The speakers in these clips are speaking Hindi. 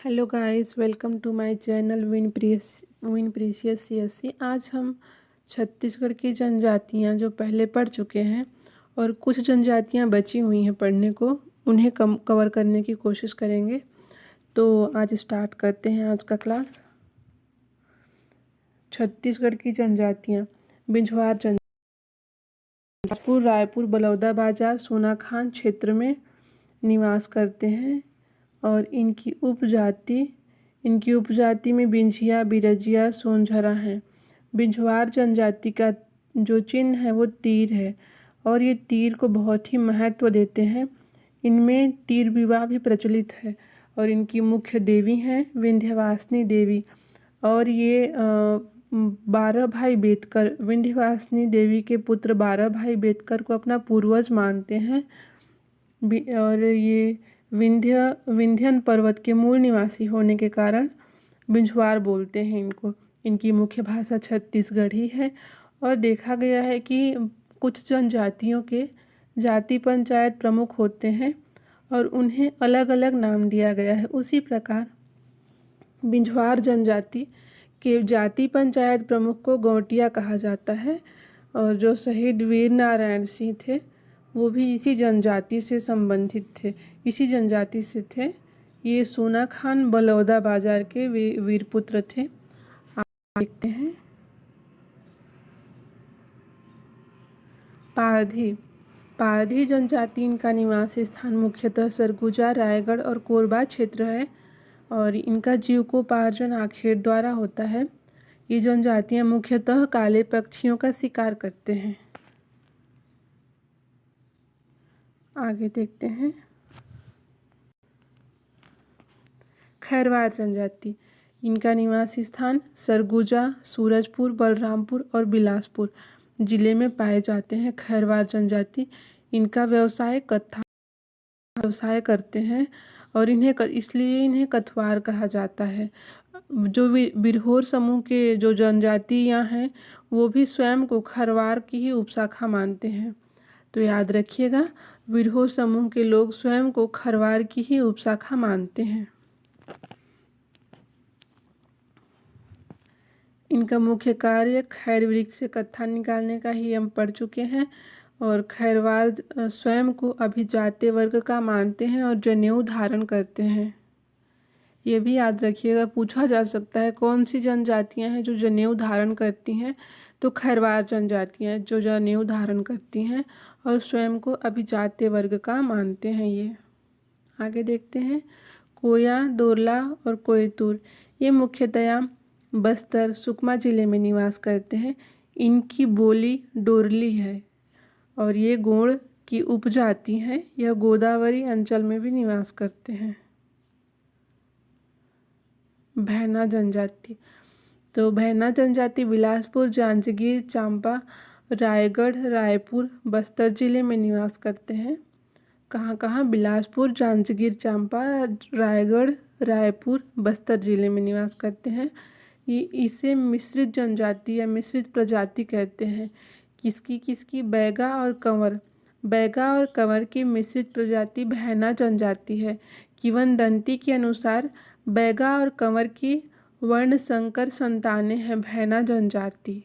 Hello guys, welcome to my channel win precious CSC. आज हम छत्तीसगढ़ की जनजातियां जो पहले पढ़ चुके हैं और कुछ जनजातियां बची हुई हैं पढ़ने को, उन्हें कवर करने की कोशिश करेंगे। तो आज स्टार्ट करते हैं आज का क्लास। छत्तीसगढ़ की जनजातियां। बिंझवार रायपुर बलौदाबाजार सोनाखान क्षेत्र में निवास करते हैं और इनकी उपजाति में बिंझिया, बिरजिया, सोनझरा हैं। बिंझवार जनजाति का जो चिन्ह है वो तीर है और ये तीर को बहुत ही महत्व देते हैं। इनमें तीर विवाह भी प्रचलित है और इनकी मुख्य देवी हैं विंध्यवासिनी देवी। और ये 12 भाई बेतकर, विंध्यवासिनी देवी के पुत्र 12 भाई बेतकर को अपना पूर्वज मानते हैं। और ये विंध्यन पर्वत के मूल निवासी होने के कारण बिंझवार बोलते हैं इनको। इनकी मुख्य भाषा छत्तीसगढ़ी है और देखा गया है कि कुछ जनजातियों के जाति पंचायत प्रमुख होते हैं और उन्हें अलग अलग नाम दिया गया है। उसी प्रकार बिंझवार जनजाति के जाति पंचायत प्रमुख को गौटिया कहा जाता है और जो शहीद वीर नारायण सिंह थे वो भी इसी जनजाति से संबंधित थे, इसी जनजाति से थे। ये सोनाखान बलौदाबाजार के वीरपुत्र थे। आप देखते हैं पारधी जनजाति, इनका निवास स्थान मुख्यतः सरगुजा, रायगढ़ और कोरबा क्षेत्र है और इनका जीविकोपार्जन आखेट द्वारा होता है। ये जनजातियां मुख्यतः काले पक्षियों का शिकार करते हैं। आगे देखते हैं खैरवार जनजाति। इनका निवास स्थान सरगुजा, सूरजपुर, बलरामपुर और बिलासपुर जिले में पाए जाते हैं। खैरवार जनजाति, इनका व्यवसाय करते हैं और इसलिए इन्हें कथवार कहा जाता है। जो बिरहोर समूह के जो जनजातियां हैं वो भी स्वयं को खरवार की ही उपशाखा मानते हैं। तो याद रखिएगा, बिरहोर समूह के लोग स्वयं को खरवार की ही उपशाखा मानते हैं। इनका मुख्य कार्य खैर वृक्ष से कत्था निकालने का ही हम पढ़ चुके हैं और खैरवार स्वयं को अभिजात्य वर्ग का मानते हैं और जनेऊ धारण करते हैं। ये भी याद रखिएगा, पूछा जा सकता है कौन सी जनजातियां हैं जो जनेऊ धारण करती हैं। तो खैरवार जनजातियां जो जनेऊ धारण करती हैं और स्वयं को अभिजात्य वर्ग का मानते हैं। ये आगे देखते हैं कोया, दोरला और कोयतुर। ये मुख्यतया बस्तर, सुकमा जिले में निवास करते हैं। इनकी बोली डोरली है और ये गोंड की उपजाति हैं। यह गोदावरी अंचल में भी निवास करते हैं। भैना जनजाति। तो भैना जनजाति बिलासपुर, जांजगीर चांपा, रायगढ़, रायपुर, बस्तर जिले में निवास करते हैं। कहाँ? बिलासपुर, जांजगीर चांपा, रायगढ़, रायपुर, बस्तर जिले में निवास करते हैं। ये इसे मिश्रित जनजाति या मिश्रित प्रजाति कहते हैं। किसकी? बैगा और कंवर। बैगा और कंवर की मिश्रित प्रजाति भैना जनजाति है। किंवदंती के अनुसार बैगा और कंवर की वर्ण संकर संतानें हैं भैना जनजाति।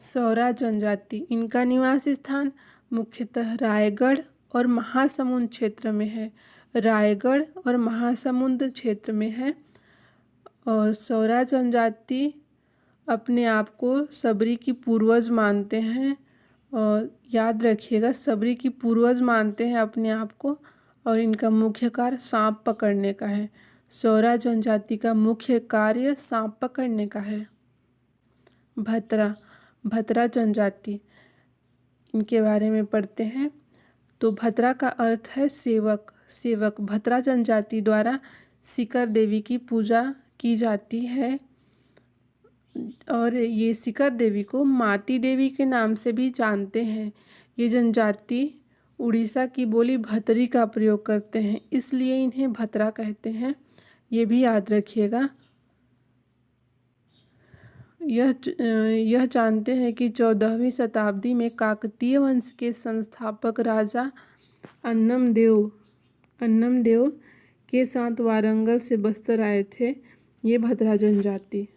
सौरा जनजाति। इनका निवास स्थान मुख्यतः रायगढ़ और महासमुंद क्षेत्र में है। रायगढ़ और महासमुंद क्षेत्र में है। और सौरा जनजाति अपने आप को सबरी की पूर्वज मानते हैं और याद रखिएगा, सबरी की पूर्वज मानते हैं अपने आप को और इनका मुख्य कार्य सांप पकड़ने का है। सौरा जनजाति का मुख्य कार्य सांप पकड़ने का है। भतरा जनजाति, इनके बारे में पढ़ते हैं। तो भतरा का अर्थ है सेवक। भतरा जनजाति द्वारा सिकर देवी की पूजा की जाती है और ये सिकर देवी को माती देवी के नाम से भी जानते हैं। ये जनजाति उड़ीसा की बोली भतरी का प्रयोग करते हैं, इसलिए इन्हें भतरा कहते हैं। ये भी याद रखिएगा। यह जानते हैं कि 14वीं शताब्दी में काकतीय वंश के संस्थापक राजा अन्नम देव के साथ वारंगल से बस्तर आए थे ये भद्रा जनजाति।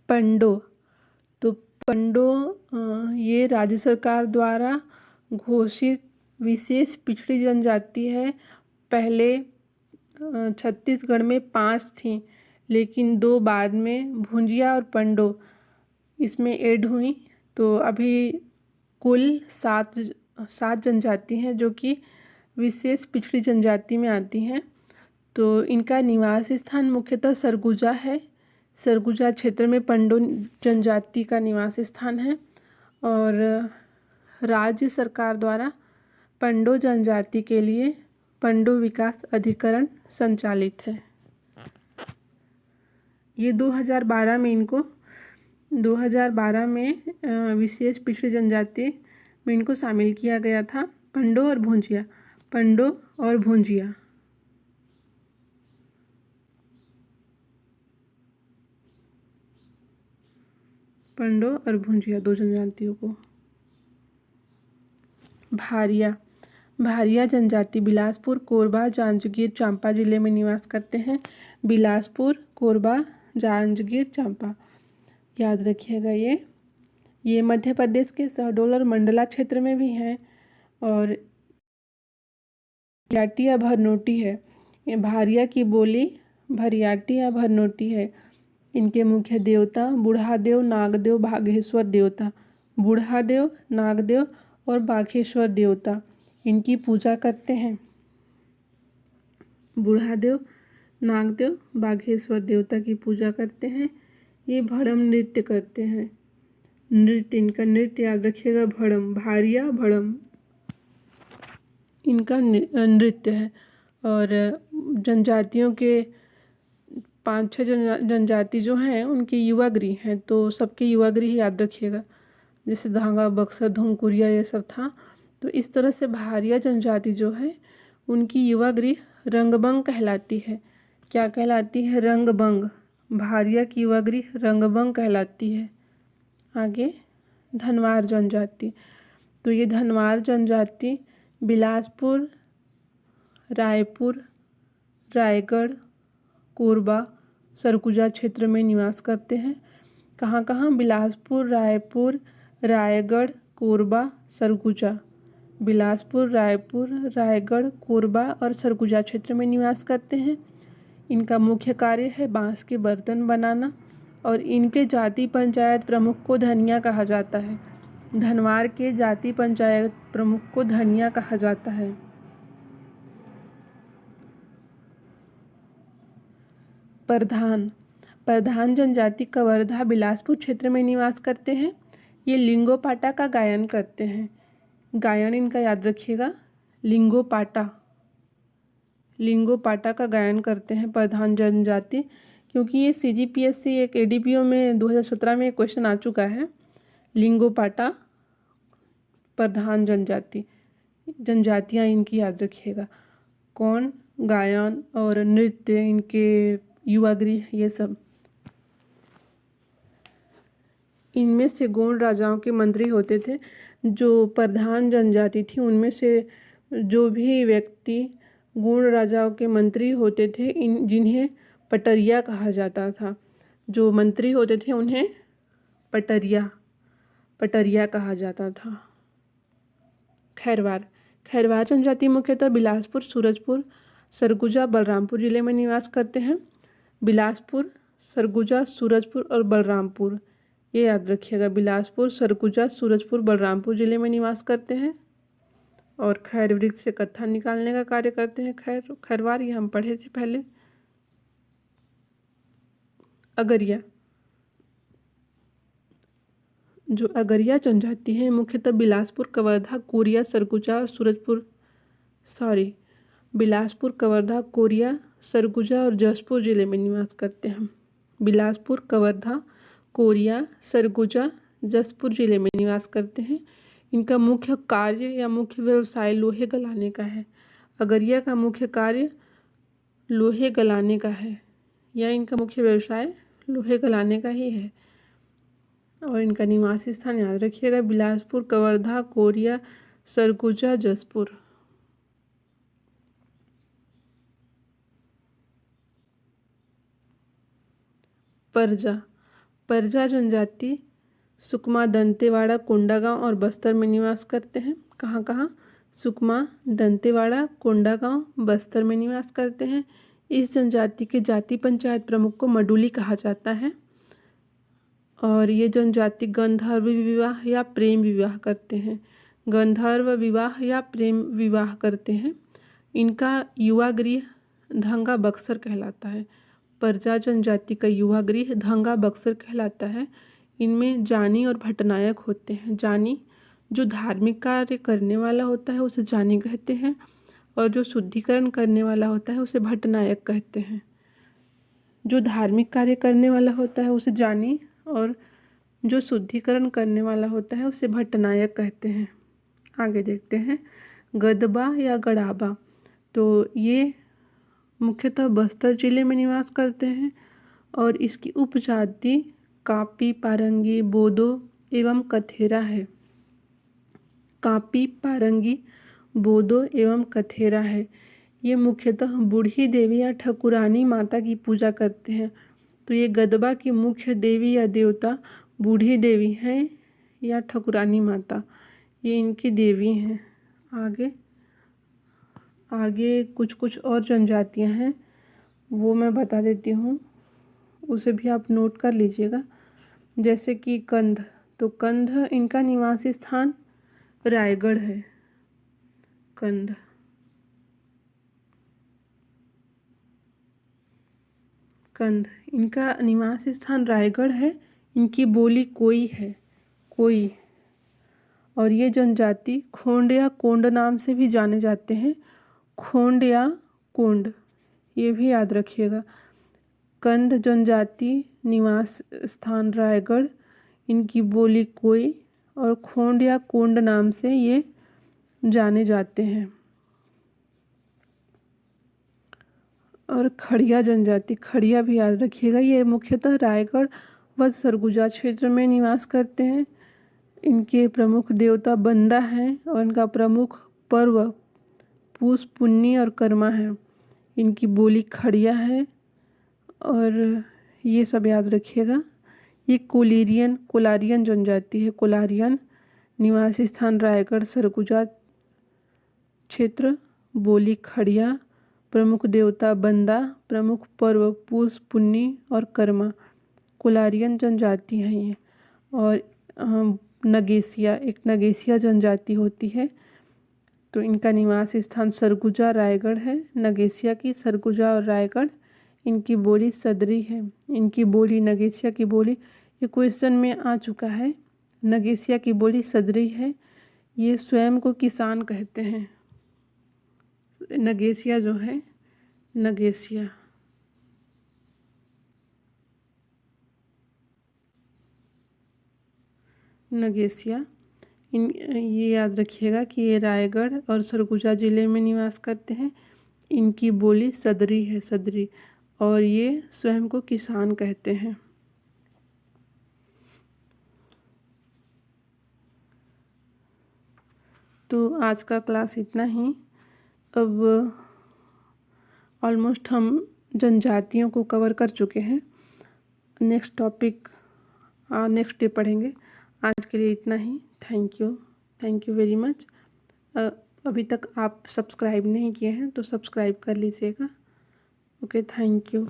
पंडो, तो पंडो ये राज्य सरकार द्वारा घोषित विशेष पिछड़ी जनजाति है। पहले छत्तीसगढ़ में 5 थीं, लेकिन 2 बाद में भुंजिया और पंडो इसमें ऐड हुई, तो अभी कुल 7 जनजाति हैं जो कि विशेष पिछड़ी जनजाति में आती हैं। तो इनका निवास स्थान मुख्यतः सरगुजा है। सरगुजा क्षेत्र में पंडो जनजाति का निवास स्थान है और राज्य सरकार द्वारा पंडो जनजाति के लिए पंडो विकास अधिकरण संचालित है। ये 2012 में विशेष पिछड़ी जनजाति में इनको शामिल किया गया था। पंडो और भुंजिया, पंडो और भुंजिया। पंडो और भुंजिया 2 जनजातियों को। भारिया जनजाति बिलासपुर, कोरबा, जांजगीर चांपा जिले में निवास करते हैं। बिलासपुर, कोरबा, जांजगीर चांपा, याद रखिएगा। ये मध्य प्रदेश के शहडोल और मंडला क्षेत्र में भी हैं और भरियाटी या भरनोटी है। ये भारिया की बोली भरियाटी या भरनोटी है। इनके मुख्य देवता बूढ़ादेव, नागदेव, बाघेश्वर देवता, बूढ़ादेव, नागदेव और बाघेश्वर देवता इनकी पूजा करते हैं। बूढ़ादेव, नागदेव, बाघेश्वर देवता की पूजा करते हैं। ये भड़म नृत्य करते हैं। इनका नृत्य याद रखिएगा, भड़म, भारिया भड़म इनका नृत्य है। और जनजातियों के 5-6 जनजाति जो हैं उनके युवागृह हैं, तो सबके युवागृह याद रखिएगा, जैसे धांगा, बक्सर, धुमकुरिया ये सब था। तो इस तरह से भारिया जनजाति जो है उनकी युवागृह रंगबंग कहलाती है। क्या कहलाती है? रंगबंग। भारिया की युवागृह रंगबंग कहलाती है। आगे धनवार जनजाति, तो ये धनवार जनजाति बिलासपुर, रायपुर, रायगढ़, कोरबा, सरगुजा क्षेत्र में निवास करते हैं। कहाँ कहाँ? बिलासपुर, रायपुर, रायगढ़, कोरबा, सरगुजा। बिलासपुर, रायपुर, रायगढ़, कोरबा और सरगुजा क्षेत्र में निवास करते हैं। इनका मुख्य कार्य है बांस के बर्तन बनाना और इनके जाति पंचायत प्रमुख को धनिया कहा जाता है। धनवार के जाति पंचायत प्रमुख को धनिया कहा जाता है। प्रधान जनजाति कवर्धा बिलासपुर क्षेत्र में निवास करते हैं। ये लिंगोपाटा का गायन करते हैं। गायन इनका याद रखिएगा, लिंगोपाटा का गायन करते हैं प्रधान जनजाति, क्योंकि ये CGPSC एक ADPO में 2017 में क्वेश्चन आ चुका है। लिंगोपाटा प्रधान जनजातियाँ इनकी याद रखिएगा। कौन? गायन और नृत्य, इनके युवागृह, ये सब। इनमें से गोंड राजाओं के मंत्री होते थे। जो प्रधान जनजाति थी उनमें से जो भी व्यक्ति गोंड राजाओं के मंत्री होते थे जिन्हें पटरिया कहा जाता था। जो मंत्री होते थे उन्हें पटरिया कहा जाता था। खैरवार जनजाति मुख्यतः बिलासपुर, सूरजपुर, सरगुजा, बलरामपुर जिले में निवास करते हैं। बिलासपुर, सरगुजा, सूरजपुर और बलरामपुर, ये याद रखिएगा। बिलासपुर, सरगुजा, सूरजपुर, बलरामपुर जिले में निवास करते हैं और खैर वृक्ष से कत्था निकालने का कार्य करते हैं। खैरवार, ये हम पढ़े थे पहले। अगरिया, जो अगरिया जनजाति है मुख्यतः बिलासपुर, कवर्धा, कोरिया, सरगुजा और बिलासपुर, कवर्धा, कोरिया, सरगुजा और जसपुर जिले में निवास करते हैं। बिलासपुर, कवर्धा, कोरिया, सरगुजा, जसपुर जिले में निवास करते हैं। इनका मुख्य कार्य या मुख्य व्यवसाय लोहे गलाने का है। अगरिया का मुख्य कार्य लोहे गलाने का है, या इनका मुख्य व्यवसाय लोहे गलाने का ही है। और इनका निवासी स्थान याद रखिएगा, बिलासपुर, कवर्धा, कोरिया, सरगुजा, जसपुर। परजा, परजा जनजाति सुकमा, दंतेवाड़ा, कोंडागांव और बस्तर में निवास करते हैं। कहाँ कहाँ? सुकमा, दंतेवाड़ा, कोंडागांव, बस्तर में निवास करते हैं। इस जनजाति के जाति पंचायत प्रमुख को मडुली कहा जाता है। और ये जनजाति गंधर्व विवाह या प्रेम विवाह करते हैं। गंधर्व विवाह या प्रेम विवाह करते हैं। इनका युवा गृह धंगा बक्सर कहलाता है। परजा जनजाति का युवा गृह धंगा बक्सर कहलाता है। इनमें जानी और भटनायक होते हैं। जानी जो धार्मिक कार्य करने वाला होता है उसे जानी कहते हैं, और जो शुद्धिकरण करने वाला होता है उसे भटनायक कहते हैं। जो धार्मिक कार्य करने वाला होता है उसे जानी, और जो शुद्धिकरण करने वाला होता है उसे भटनायक कहते हैं। आगे देखते हैं, गदबा या गड़ाबा, तो ये मुख्यतः बस्तर जिले में निवास करते हैं, और इसकी उपजाति कापी, पारंगी, बोदो एवं कथेरा है। कापी, पारंगी, बोदो एवं कथेरा है। ये मुख्यतः बूढ़ी देवी या ठकुरानी माता की पूजा करते हैं। तो ये गदबा की मुख्य देवी या देवता बूढ़ी देवी हैं या ठकुरानी माता, ये इनकी देवी हैं। आगे आगे कुछ और जनजातियां हैं, वो मैं बता देती हूँ, उसे भी आप नोट कर लीजिएगा। जैसे कि कंध, तो कंध इनका निवासी स्थान रायगढ़ है। कंध, कंध इनका निवासी स्थान रायगढ़ है। इनकी बोली कोई है, कोई। और ये जनजाति खोंड या कोंड नाम से भी जाने जाते हैं। खोंड या कोंड, ये भी याद रखिएगा। कंध जनजाति निवास स्थान रायगढ़, इनकी बोली कोई, और खोंड या कोंड नाम से ये जाने जाते हैं। और खड़िया जनजाति, खड़िया भी याद रखिएगा, ये मुख्यतः रायगढ़ व सरगुजा क्षेत्र में निवास करते हैं। इनके प्रमुख देवता बंदा हैं, और इनका प्रमुख पर्व पूस, पुन्नी और कर्मा है। इनकी बोली खड़िया है, और ये सब याद रखिएगा। ये कोलारियन जनजाति है। कोलारियन निवासी स्थान रायगढ़ सरगुजा क्षेत्र, बोली खड़िया, प्रमुख देवता बंदा, प्रमुख पर्व पूस, पुन्नी और कर्मा। कोलारियन जनजाति हैं ये। और नगेसिया, एक नगेसिया जनजाति होती है, तो इनका निवास स्थान सरगुजा रायगढ़ है। नगेसिया की सरगुजा और रायगढ़, इनकी बोली सदरी है। इनकी बोली, नगेसिया की बोली, ये क्वेश्चन में आ चुका है। नगेसिया की बोली सदरी है। ये स्वयं को किसान कहते हैं। नगेसिया जो है, नगेसिया, नगेसिया ये याद रखिएगा कि ये रायगढ़ और सरगुजा जिले में निवास करते हैं। इनकी बोली सदरी है, सदरी, और ये स्वयं को किसान कहते हैं। तो आज का क्लास इतना ही। अब ऑलमोस्ट हम जनजातियों को कवर कर चुके हैं। नेक्स्ट टॉपिक नेक्स्ट डे पढ़ेंगे। आज के लिए इतना ही। Thank you very much. अभी तक आप सब्सक्राइब नहीं किए हैं तो सब्सक्राइब कर लीजिएगा। Okay, thank you.